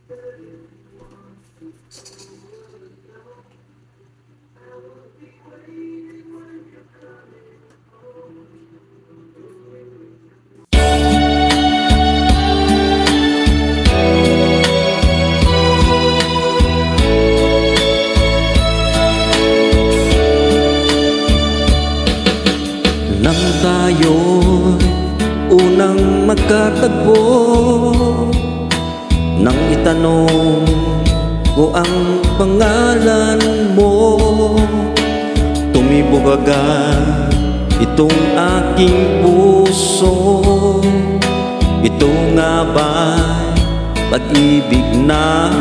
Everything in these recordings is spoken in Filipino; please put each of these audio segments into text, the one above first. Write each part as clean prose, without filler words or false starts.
Nang tayo'y unang magkatagpo, nang itanong ko ang pangalan mo, tumibog agad itong aking puso. Ito nga ba'y pag-ibig na?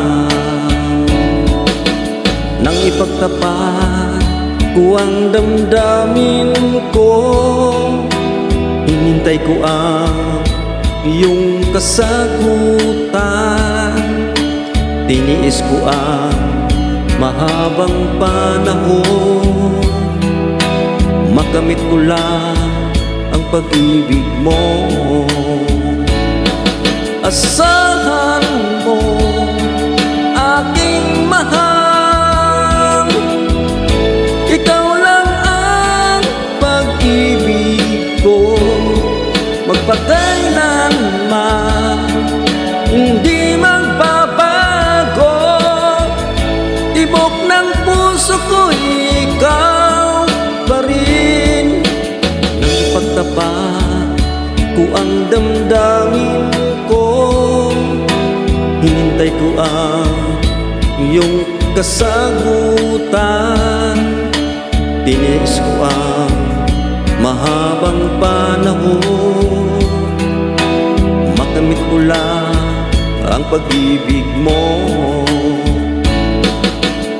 Nang ipagtapat ko ang damdamin ko, hinintay ko ang iyong kasagutan. Tiniis ko ang mahabang panahon, makamit ko lang ang pag-ibig mo. Asahan mo, aking mahal, ikaw lang ang pag-ibig ko. Magpakailanman hindi magbabago, tibok ng puso ko ikaw pa rin. Nang ipagtapat ko ang damdamin ko, hinintay ko ang iyong kasagutan. Tiniis ko ang mahabang panahon, makamit ko lang ang pag-ibig mo.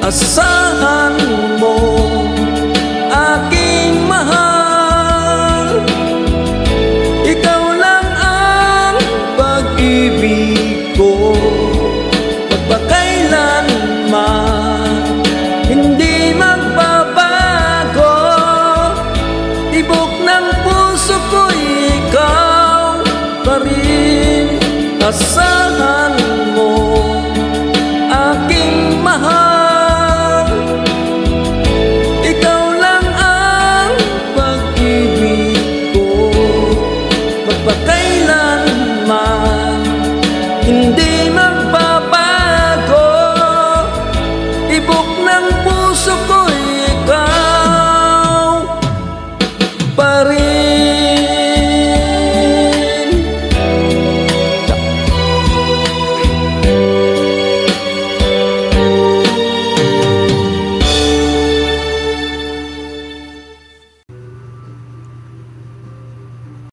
Asahan mo, aking mahal, ikaw lang ang pag-ibig ko. Magpakailanman hindi magbabago, tibok ng puso ko ikaw pa rin. Asahan mo, aking mahal, ikaw lang ang pag-ibig ko. Magpakailanman hindi magbabago,